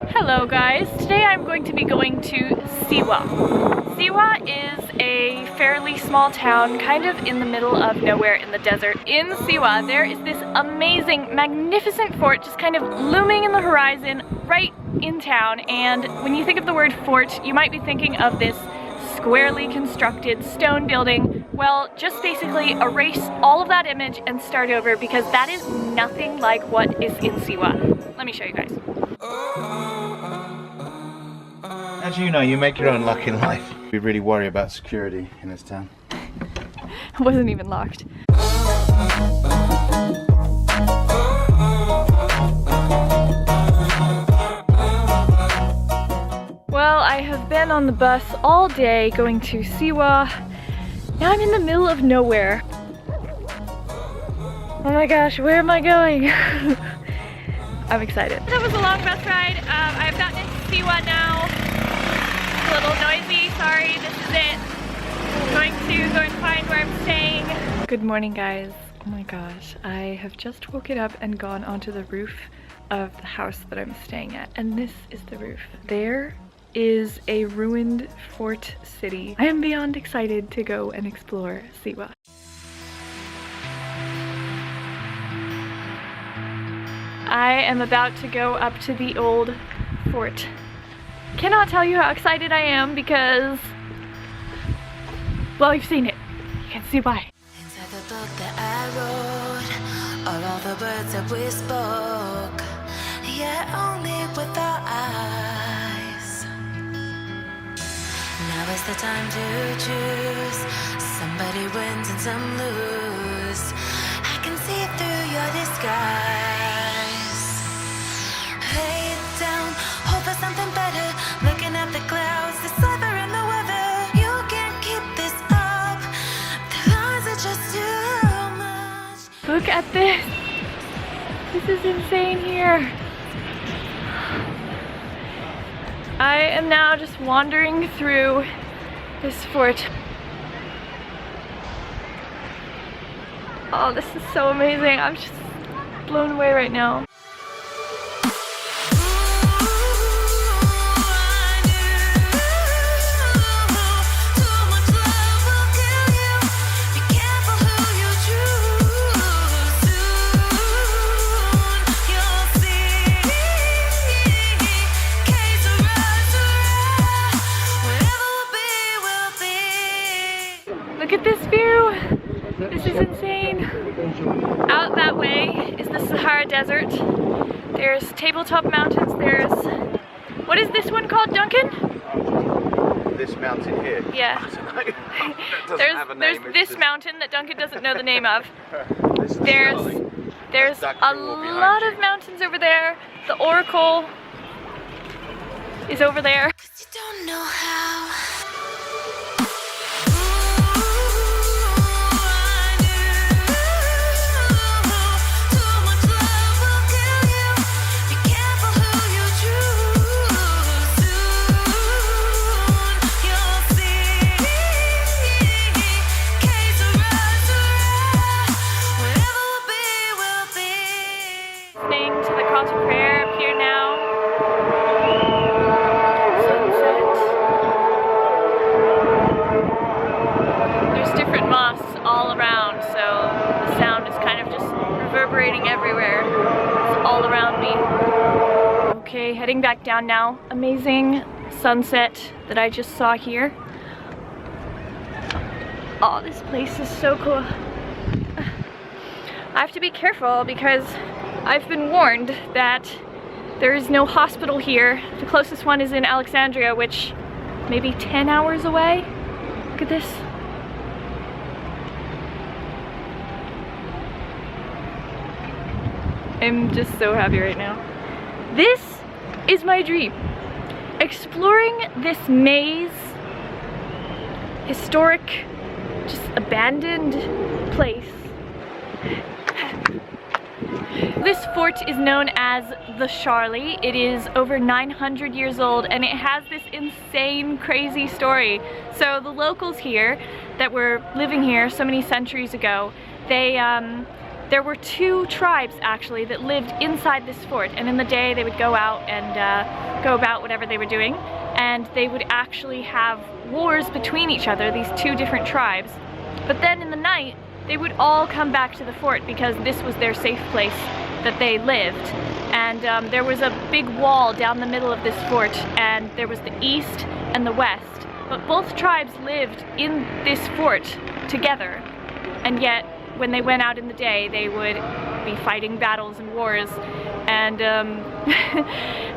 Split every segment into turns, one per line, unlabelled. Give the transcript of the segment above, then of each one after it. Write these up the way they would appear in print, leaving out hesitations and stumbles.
Hello guys, today I'm going to be going to Siwa. Siwa is a fairly small town kind of in the middle of nowhere in the desert. In Siwa there is this amazing, magnificent fort just kind of looming in the horizon right in town, and when you think of the word fort you might be thinking of this squarely constructed stone building. Well, just basically erase all of that image and start over because that is nothing like what is in Siwa. Let me show you guys.
As you know, you make your own luck in life. We really worry about security in this town.
It wasn't even locked. Well, I have been on the bus all day going to Siwa. Now I'm in the middle of nowhere. Oh my gosh, where am I going? I'm excited. That was a long bus ride. I've gotten into Siwa now. It's a little noisy, sorry, this is it. I'm going to go and find where I'm staying. Good morning guys. Oh my gosh, I have just woken up and gone onto the roof of the house that I'm staying at, and this is the roof. There is a ruined fort city. I am beyond excited to go and explore Siwa. I am about to go up to the old fort. Cannot tell you how excited I am because, well, you've seen it. You can see why.
Inside the book that I wrote, all of the words that we spoke, yet only with our eyes. Now is the time to choose. Somebody wins and some lose. I can see through your disguise. Lay it down, hope for something better. Looking at the clouds, the sliver in the weather. You can't keep this up. The lies are just too much.
Look at this. This is insane here. I am now just wandering through this fort. Oh, this is so amazing. I'm just blown away right now. Look at this view! This is insane! Out that way is the Sahara Desert. There's tabletop mountains, there's... What is this one called, Duncan?
This mountain here?
Yeah. There's this mountain that Duncan doesn't know the name of. There's a lot of mountains over there. The Oracle is over there.
'Cause you don't know how.
Everywhere. It's all around me. Okay, heading back down now. Amazing sunset that I just saw here. Oh, this place is so cool. I have to be careful because I've been warned that there is no hospital here. The closest one is in Alexandria, which maybe 10 hours away. Look at this. I'm just so happy right now. This is my dream. Exploring this maze, historic, just abandoned place. This fort is known as the Shali. It is over 900 years old and it has this insane, crazy story. So the locals here that were living here so many centuries ago, they There were 2 tribes actually that lived inside this fort, and in the day they would go out and go about whatever they were doing, and they would actually have wars between each other, these 2 different tribes. But then in the night, they would all come back to the fort because this was their safe place that they lived. And there was a big wall down the middle of this fort, and there was the east and the west. But both tribes lived in this fort together, and yet when they went out in the day, they would be fighting battles and wars. And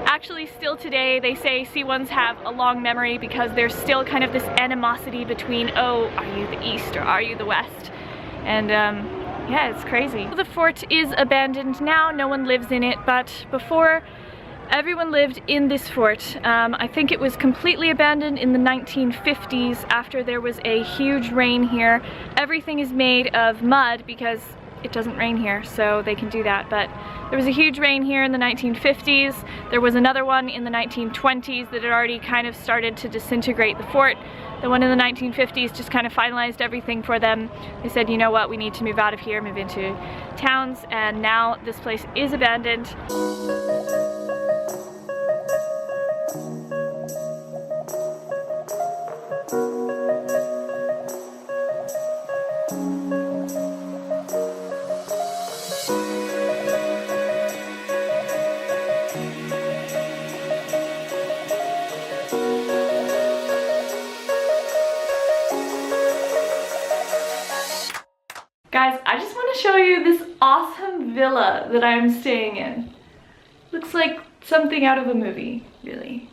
actually still today, they say Siwans have a long memory because there's still kind of this animosity between, oh, are you the east or are you the west? And yeah, it's crazy. The fort is abandoned now, no one lives in it, but before, everyone lived in this fort. I think it was completely abandoned in the 1950s after there was a huge rain here. Everything is made of mud because it doesn't rain here, so they can do that. But there was a huge rain here in the 1950s. There was another one in the 1920s that had already kind of started to disintegrate the fort. The one in the 1950s just kind of finalized everything for them. They said, you know what, we need to move out of here, move into towns, and now this place is abandoned. Guys, I just want to show you this awesome villa that I'm staying in. Looks like something out of a movie, really.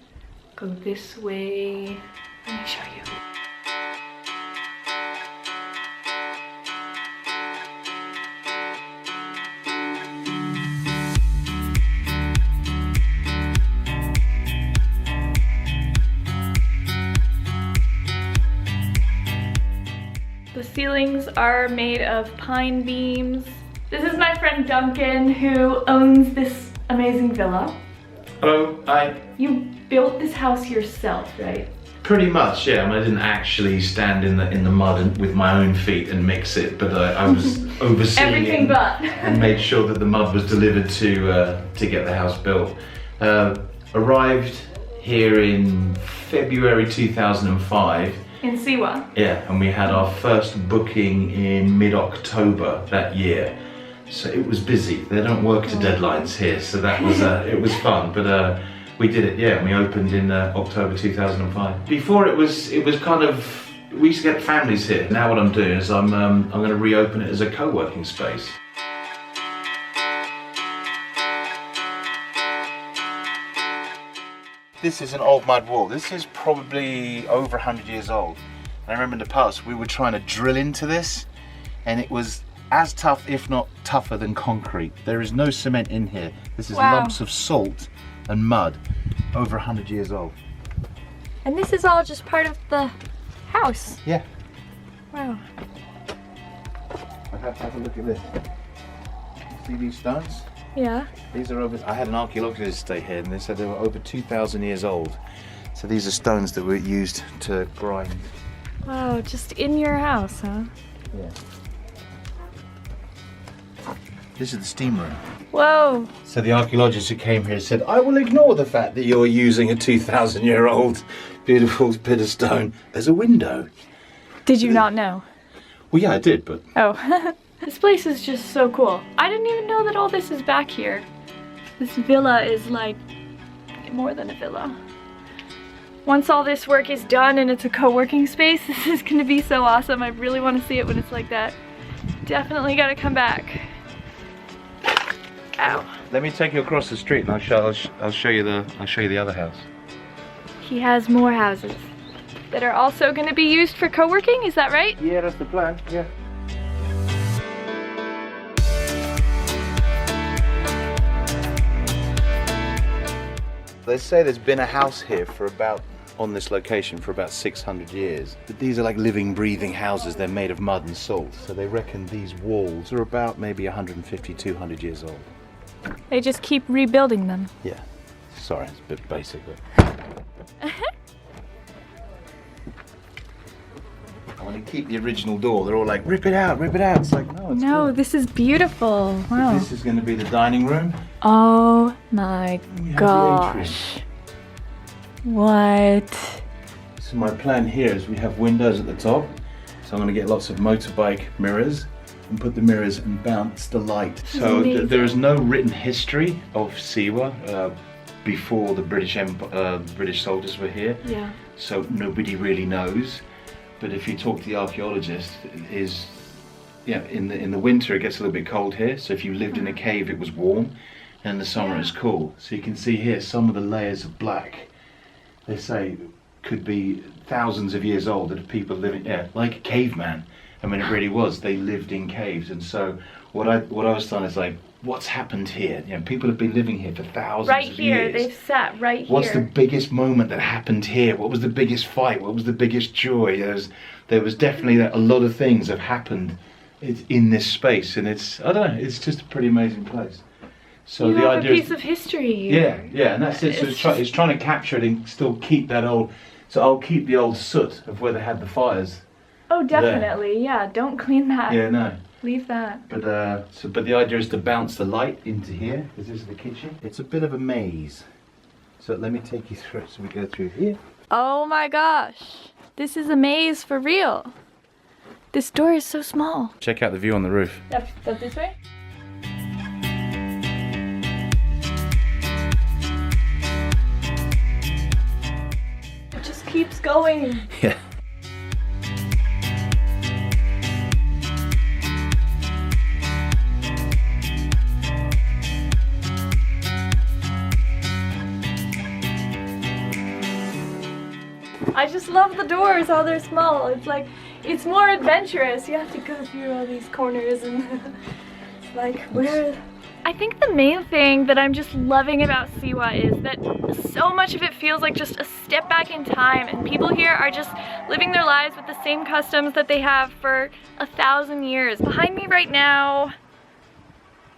Go this way. Let me show you. The ceilings are made of pine beams. This is my friend Duncan, who owns this amazing villa.
Hello, hi.
You built this house yourself, right?
Pretty much, yeah. I mean, I didn't actually stand in the mud and, with my own feet and mix it, but I was overseeing
Everything
it
but.
and made sure that the mud was delivered to get the house built. Arrived here in February 2005.
In Siwa.
Yeah, and we had our first booking in mid-October that year. So it was busy. They don't work to deadlines here, so that was it was fun. But we did it, yeah, and we opened in October 2005. Before it was kind of, we used to get families here. Now what I'm doing is I'm going to reopen it as a co-working space. This is an old mud wall. This is probably over 100 years old. And I remember in the past we were trying to drill into this, and it was as tough, if not tougher, than concrete. There is no cement in here. This is lumps of salt and mud, over 100 years old.
And this is all just part of the house.
Yeah.
Wow.
Have a look at this. See these stones?
Yeah.
These are over, I had an archaeologist stay here and they said they were over 2,000 years old. So these are stones that were used to grind.
Wow, just in your house, huh?
Yeah. This is the steam room.
Whoa.
So the archaeologist who came here said, I will ignore the fact that you're using a 2,000-year-old beautiful bit of stone as a window.
Did you not know?
Well, yeah, I did, but...
Oh. This place is just so cool. I didn't even know that all this is back here. This villa is like more than a villa. Once all this work is done and it's a co-working space, this is gonna be so awesome. I really want to see it when it's like that. Definitely gotta come back. Ow.
Let me take you across the street and I'll show you the other house.
He has more houses that are also gonna be used for co-working, is that right?
Yeah, that's the plan, yeah. They say there's been a house here on this location for about 600 years. But these are like living, breathing houses. They're made of mud and salt. So they reckon these walls are about maybe 150, 200 years old.
They just keep rebuilding them.
Yeah. Sorry, it's a bit basic, but... want to keep the original door. They're all like, rip it out, rip it out. It's like, no, it's
No,
cool.
this is beautiful. Wow.
This is going to be the dining room.
Oh my
We have
gosh. What?
So my plan here is we have windows at the top. So I'm going to get lots of motorbike mirrors and put the mirrors and bounce the light. So there is no written history of Siwa before the British soldiers were here.
Yeah.
So nobody really knows. But if you talk to the archaeologist, in the winter it gets a little bit cold here. So if you lived in a cave, it was warm, and in the summer it's cool. So you can see here some of the layers of black. They say could be thousands of years old, that people living like a caveman. I mean, it really was. They lived in caves, and so what I was saying is like, what's happened here? You know, people have been living here for thousands of years.
Right here, they've sat right here.
What's the biggest moment that happened here? What was the biggest fight? What was the biggest joy? There was definitely a lot of things have happened in this space, and it's, I don't know, it's just a pretty amazing place. So
you
the
have
idea
a piece of history here.
yeah, and that's it. So it's trying to capture it and still keep that old. So I'll keep the old soot of where they had the fires.
Oh, definitely. Yeah, don't clean that.
Yeah, no.
Leave that.
But but the idea is to bounce the light into here, because this is the kitchen. It's a bit of a maze. So let me take you through it. So we go through here.
Oh my gosh. This is a maze for real. This door is so small.
Check out the view on the roof.
That's this way? It just keeps going.
Yeah.
I just love the doors, how they're small. It's like, it's more adventurous. You have to go through all these corners and it's like, where? I think the main thing that I'm just loving about Siwa is that so much of it feels like just a step back in time, and people here are just living their lives with the same customs that they have for 1,000 years. Behind me right now,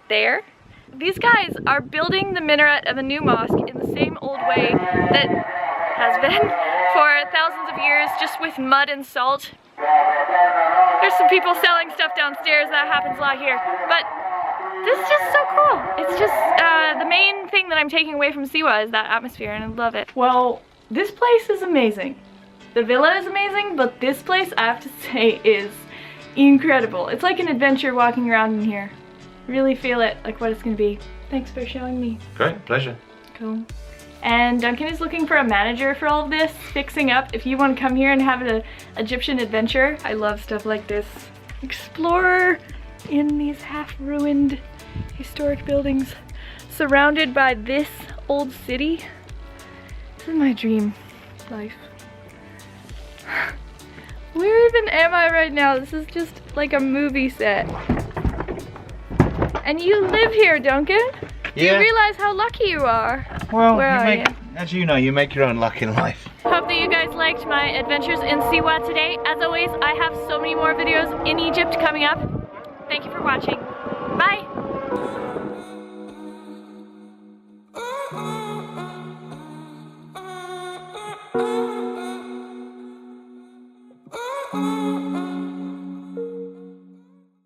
these guys are building the minaret of a new mosque in the same old way that has been for thousands of years, just with mud and salt. There's some people selling stuff downstairs, that happens a lot here, but this is just so cool. It's just the main thing that I'm taking away from Siwa is that atmosphere, and I love it. Well, this place is amazing. The villa is amazing, but this place, I have to say, is incredible. It's like an adventure walking around in here. Really feel it, like what it's gonna be. Thanks for showing me.
Great, pleasure.
Cool. And Duncan is looking for a manager for all of this, fixing up. If you want to come here and have an Egyptian adventure, I love stuff like this. Explorer in these half-ruined historic buildings, surrounded by this old city. This is my dream life. Where even am I right now? This is just like a movie set. And you live here, Duncan? Do you realize how lucky you are?
Well,
Where are you?
as you know, you make your own luck in life.
Hope that you guys liked my adventures in Siwa today. As always, I have so many more videos in Egypt coming up. Thank you for watching. Bye!